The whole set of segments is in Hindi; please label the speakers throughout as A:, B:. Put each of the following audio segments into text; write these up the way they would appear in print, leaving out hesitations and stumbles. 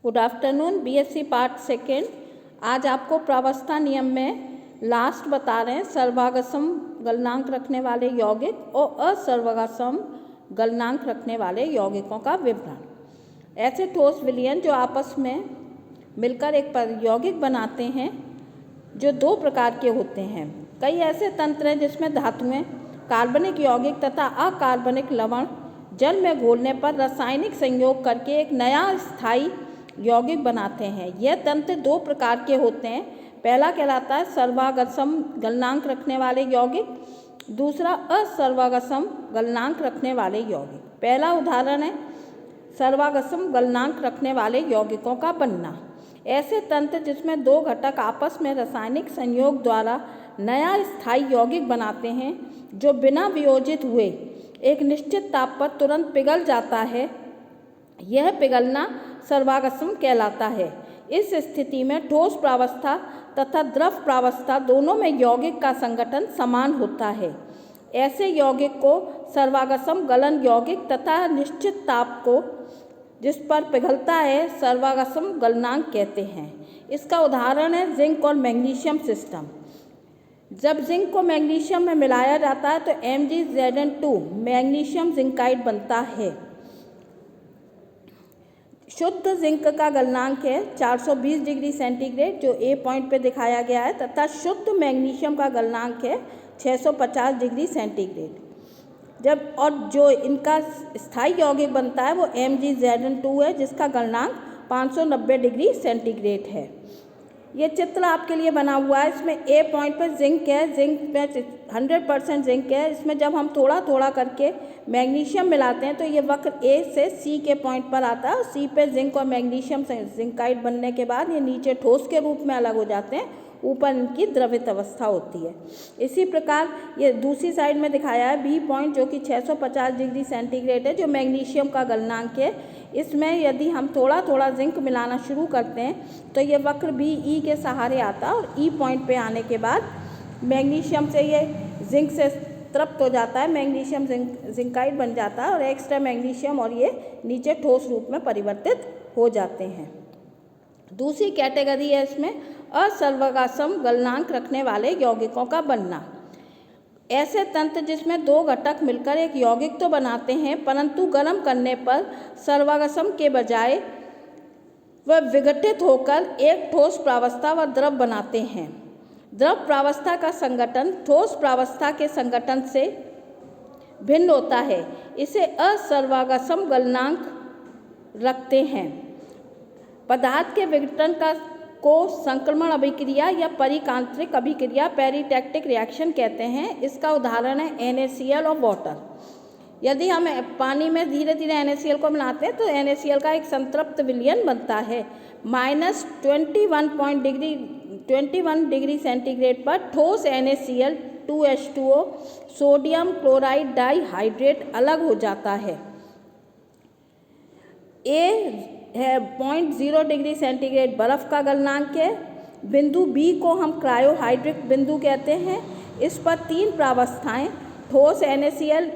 A: Good afternoon. BSc part second. आज आपको प्रावस्था नियम में लास्ट बता रहे हैं सर्वागसम गलनांक रखने वाले यौगिक और असर्वागसम गलनांक रखने वाले यौगिकों का विवरण। ऐसे ठोस विलयन जो आपस में मिलकर एक यौगिक बनाते हैं जो दो प्रकार के होते हैं। कई ऐसे तंत्र हैं जिसमें धातुएं, कार्बनिक यौगिक तथा अकार्बनिक लवण जल में घोलने पर रासायनिक संयोग करके एक नया स्थायी यौगिक बनाते हैं। यह तंत्र दो प्रकार के होते हैं। पहला कहलाता है सर्वागसम गलनांक रखने वाले यौगिक, दूसरा असर्वागसम गलनांक रखने वाले यौगिक। पहला उदाहरण है सर्वागसम गलनांक रखने वाले यौगिकों का बनना। ऐसे तंत्र जिसमें दो घटक आपस में रासायनिक संयोग द्वारा नया स्थायी यौगिक बनाते हैं जो बिना वियोजित हुए एक निश्चित ताप पर तुरंत पिघल जाता है। यह पिघलना सर्वागसम कहलाता है। इस स्थिति में ठोस प्रावस्था तथा द्रव प्रावस्था दोनों में यौगिक का संगठन समान होता है। ऐसे यौगिक को सर्वागसम गलन यौगिक तथा निश्चित ताप को जिस पर पिघलता है सर्वागसम गलनांक कहते हैं। इसका उदाहरण है जिंक और मैग्नीशियम सिस्टम। जब जिंक को मैग्नीशियम में मिलाया जाता है तो MgZn2 मैग्नीशियम जिंकाइड बनता है। शुद्ध जिंक का गलनांक है 420 डिग्री सेंटीग्रेड जो ए पॉइंट पे दिखाया गया है तथा शुद्ध मैग्नीशियम का गलनांक है 650 डिग्री सेंटीग्रेड। जब और जो इनका स्थायी यौगिक बनता है वो MgZn2 है जिसका गलनांक 590 डिग्री सेंटीग्रेड है। ये चित्र आपके लिए बना हुआ है। इसमें ए पॉइंट पर जिंक है, जिंक में 100% जिंक है। इसमें जब हम थोड़ा थोड़ा करके मैग्नीशियम मिलाते हैं तो ये वक्र ए से सी के पॉइंट पर आता है और सी पे जिंक और मैग्नीशियम जिंकाइड बनने के बाद ये नीचे ठोस के रूप में अलग हो जाते हैं, ऊपर इनकी द्रवित अवस्था होती है। इसी प्रकार ये दूसरी साइड में दिखाया है बी पॉइंट जो कि 650 डिग्री सेंटीग्रेड है जो मैग्नीशियम का गलनांक है। इसमें यदि हम थोड़ा थोड़ा जिंक मिलाना शुरू करते हैं तो ये वक्र भी ई के सहारे आता है और ई पॉइंट पे आने के बाद मैग्नीशियम से ये जिंक से तृप्त हो जाता है, मैग्नीशियम जिंकाइड बन जाता है और एक्स्ट्रा मैग्नीशियम और ये नीचे ठोस रूप में परिवर्तित हो जाते हैं। दूसरी कैटेगरी है इसमें असर्वागसम गलनांक रखने वाले यौगिकों का बनना। ऐसे तंत्र जिसमें दो घटक मिलकर एक यौगिक तो बनाते हैं परंतु गर्म करने पर सर्वागसम के बजाय वह विघटित होकर एक ठोस प्रावस्था व द्रव बनाते हैं। द्रव प्रावस्था का संगठन ठोस प्रावस्था के संगठन से भिन्न होता है। इसे असर्वागसम गलनांक रखते हैं। पदार्थ के विघटन को संक्रमण अभिक्रिया या परिकांत्रिक अभिक्रिया पेरिटैक्टिक रिएक्शन कहते हैं। इसका उदाहरण है NaCl और वाटर। यदि हम पानी में धीरे धीरे NaCl को मिलाते हैं तो NaCl का एक संतृप्त विलयन बनता है। -21 डिग्री सेंटीग्रेड पर ठोस NaCl 2H2O sodium chloride dihydrate अलग हो जाता है। है 0.0 डिग्री सेंटीग्रेड बर्फ़ का गलनांक है। बिंदु बी को हम क्रायोहाइड्रिक बिंदु कहते हैं। इस पर तीन प्रावस्थाएं ठोस NaCl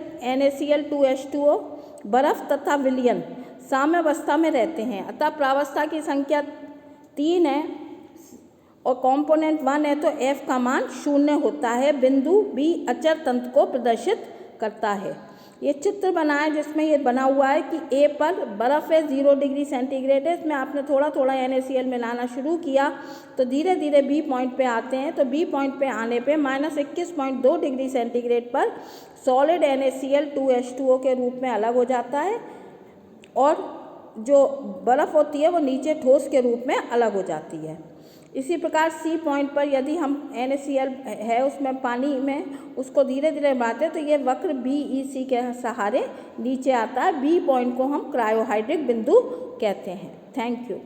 A: 2H2O बर्फ़ तथा विलयन साम्यावस्था में रहते हैं। अतः प्रावस्था की संख्या 3 है और कंपोनेंट 1 है तो F का मान 0 होता है। बिंदु बी अचर तंत्र को प्रदर्शित करता है। ये चित्र बना है जिसमें ये बना हुआ है कि ए पर बर्फ़ है 0 डिग्री सेंटीग्रेड है। इसमें आपने थोड़ा थोड़ा NaCl मिलाना शुरू किया तो धीरे धीरे बी पॉइंट पे आते हैं तो बी पॉइंट पे आने पे -21.2 डिग्री सेंटीग्रेड पर सॉलिड NaCl 2H2O के रूप में अलग हो जाता है और जो बर्फ़ होती है वो नीचे ठोस के रूप में अलग हो जाती है। इसी प्रकार सी पॉइंट पर यदि हम NaCl है उसमें पानी में उसको धीरे धीरे बढ़ाते हैं तो ये वक्र BEC के सहारे नीचे आता है। बी पॉइंट को हम क्रायोहाइड्रिक बिंदु कहते हैं। Thank you.